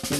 Hey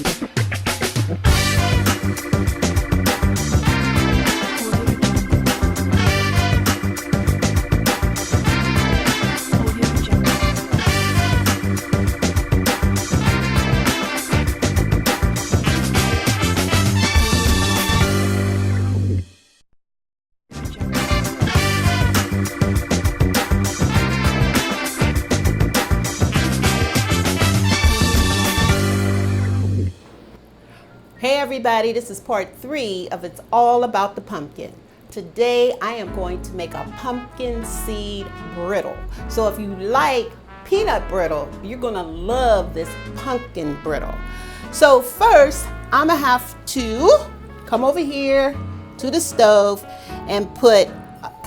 everybody, this is part 3 of It's All About the Pumpkin. Today I am going to make a pumpkin seed brittle. So if you like peanut brittle, you're gonna love this pumpkin brittle. So first, I'm gonna have to come over here to the stove and put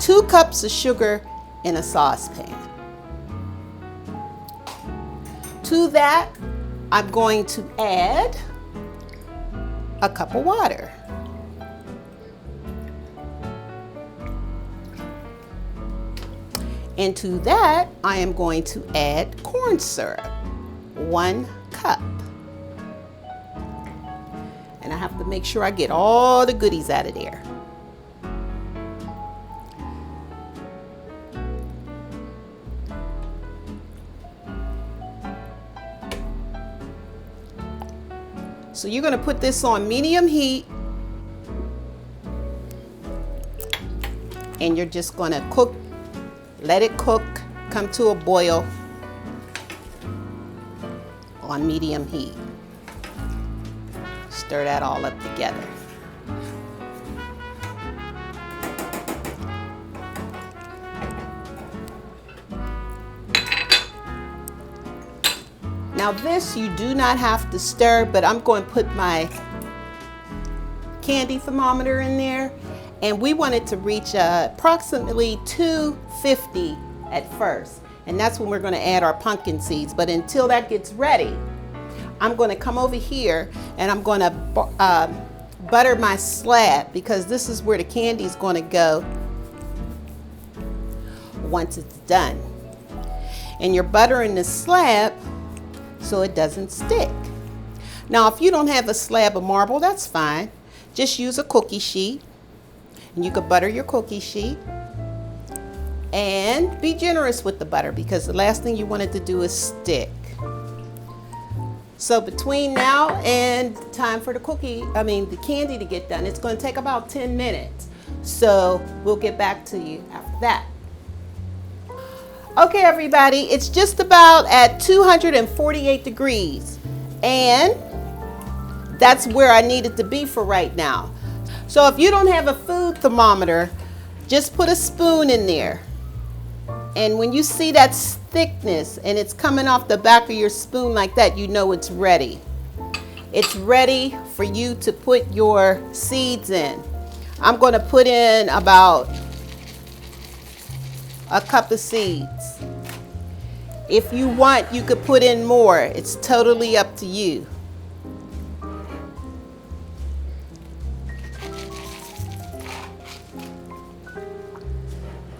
2 cups of sugar in a saucepan. To that, I'm going to add a cup of water. And to that, I am going to add corn syrup, 1 cup. And I have to make sure I get all the goodies out of there. So you're going to put this on medium heat, and you're just going to cook, let it cook, come to a boil on medium heat. Stir that all up together. Now this you do not have to stir, but I'm going to put my candy thermometer in there, and we want it to reach approximately 250 at first, and that's when we're going to add our pumpkin seeds. But until that gets ready, I'm going to come over here and I'm going to butter my slab, because this is where the candy is going to go once it's done. And you're buttering the slab so it doesn't stick. Now if you don't have a slab of marble, that's fine. Just use a cookie sheet, and you could butter your cookie sheet. And be generous with the butter, because the last thing you want it to do is stick. So between now and time for the candy to get done, it's going to take about 10 minutes. So we'll get back to you after that. Okay everybody, it's just about at 248 degrees, and that's where I need it to be for right now. So if you don't have a food thermometer, just put a spoon in there, and when you see that thickness and it's coming off the back of your spoon like that, you know it's ready. It's ready for you to put your seeds in. I'm going to put in about a cup of seeds. If you want, you could put in more. It's totally up to you.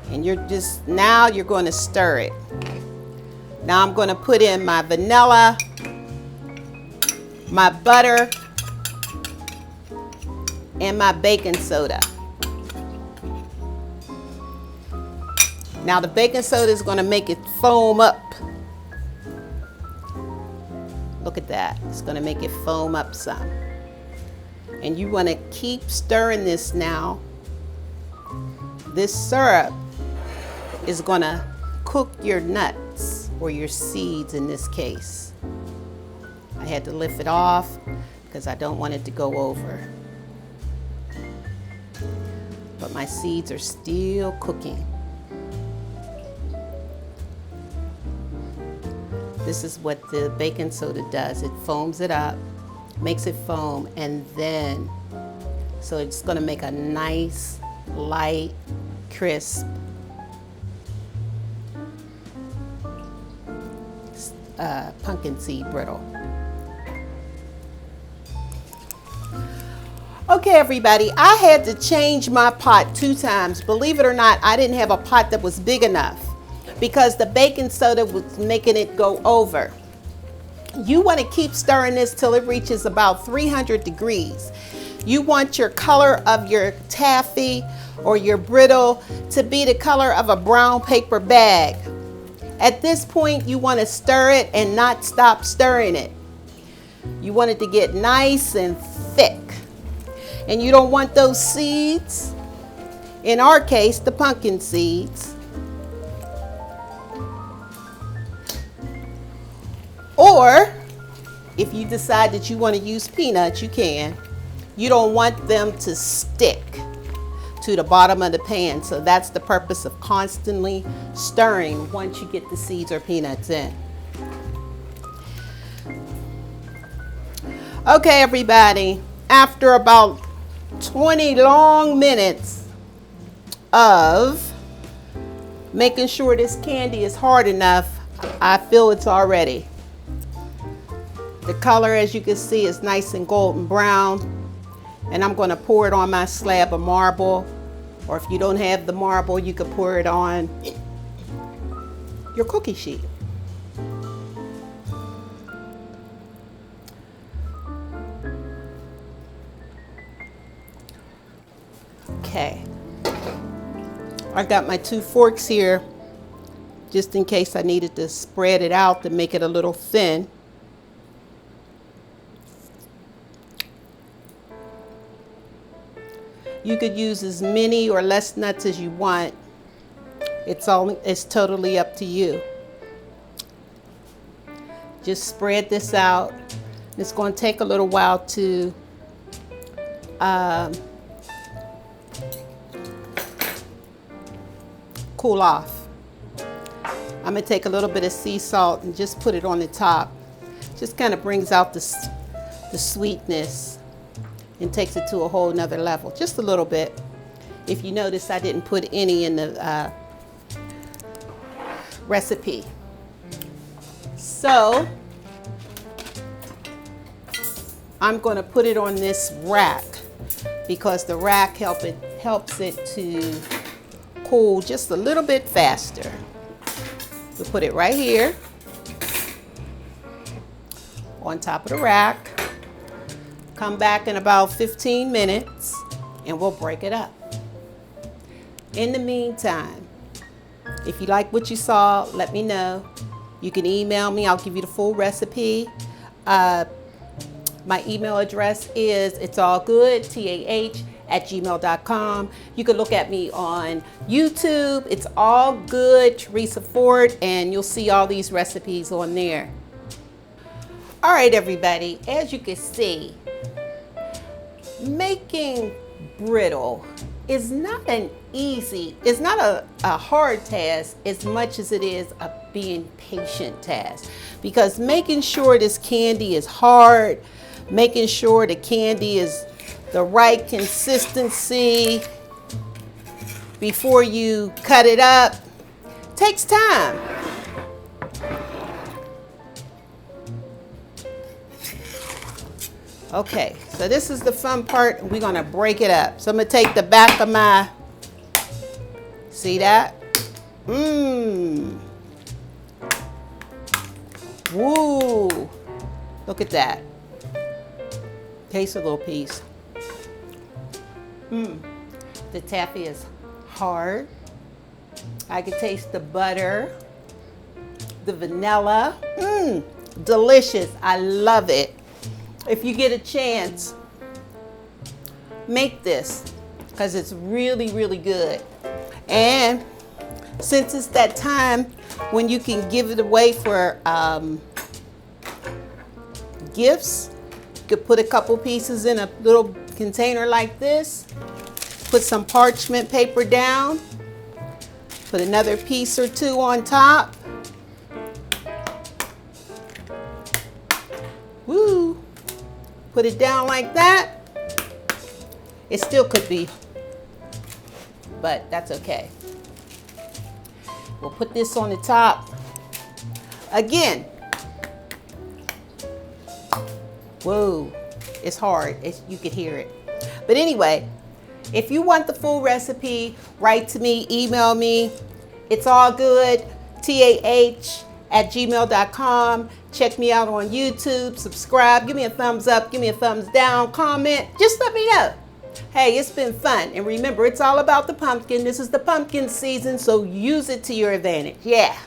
And you're going to stir it. Now I'm going to put in my vanilla, my butter, and my baking soda. Now the baking soda is going to make it foam up. Look at that. It's going to make it foam up some. And you want to keep stirring this now. This syrup is going to cook your nuts, or your seeds in this case. I had to lift it off because I don't want it to go over. But my seeds are still cooking. This is what the baking soda does. It foams it up, makes it foam, and then, so it's going to make a nice, light, crisp pumpkin seed brittle. Okay everybody, I had to change my pot 2 times. Believe it or not, I didn't have a pot that was big enough, because the baking soda was making it go over. You want to keep stirring this till it reaches about 300 degrees. You want your color of your taffy or your brittle to be the color of a brown paper bag. At this point, you want to stir it and not stop stirring it. You want it to get nice and thick. And you don't want those seeds, in our case, the pumpkin seeds, or if you decide that you want to use peanuts, you can. You don't want them to stick to the bottom of the pan. So that's the purpose of constantly stirring once you get the seeds or peanuts in. Okay, everybody, after about 20 long minutes of making sure this candy is hard enough, I feel it's all ready. The color, as you can see, is nice and golden brown. And I'm going to pour it on my slab of marble, or if you don't have the marble, you could pour it on your cookie sheet. Okay, I got my 2 forks here, just in case I needed to spread it out to make it a little thin. You could use as many or less nuts as you want. It's totally up to you. Just spread this out. It's going to take a little while to cool off. I'm going to take a little bit of sea salt and just put it on the top. Just kind of brings out the sweetness and takes it to a whole nother level, just a little bit. If you notice, I didn't put any in the recipe. So I'm going to put it on this rack because the rack helps it to cool just a little bit faster. We'll put it right here on top of the rack. Come back in about 15 minutes and we'll break it up. In the meantime, if you like what you saw, let me know. You can email me. I'll give you the full recipe. My email address is itsallgood@gmail.com. You can look at me on YouTube. It's All Good Teresa Ford, and you'll see all these recipes on there. All right, everybody, as you can see, making brittle is not it's not a hard task as much as it is a being patient task, because making sure this candy is hard, making sure the candy is the right consistency before you cut it up takes time. Okay, so this is the fun part. We're gonna break it up. So I'm gonna take the back of my, see that? Woo, look at that. Taste a little piece. The taffy is hard. I can taste the butter, the vanilla. Delicious, I love it. If you get a chance, make this because it's really, really good. And since it's that time when you can give it away for gifts, you could put a couple pieces in a little container like this, put some parchment paper down, put another piece or two on top. Woo! Put it down like that. It still could be, but that's okay. We'll put this on the top. Again, whoa, it's hard. You could hear it. But anyway, if you want the full recipe, write to me, email me. It's all good, TAH@gmail.com. Check me out on YouTube, subscribe, give me a thumbs up, give me a thumbs down, comment, just let me know. Hey, it's been fun. And remember, it's all about the pumpkin. This is the pumpkin season, so use it to your advantage. Yeah.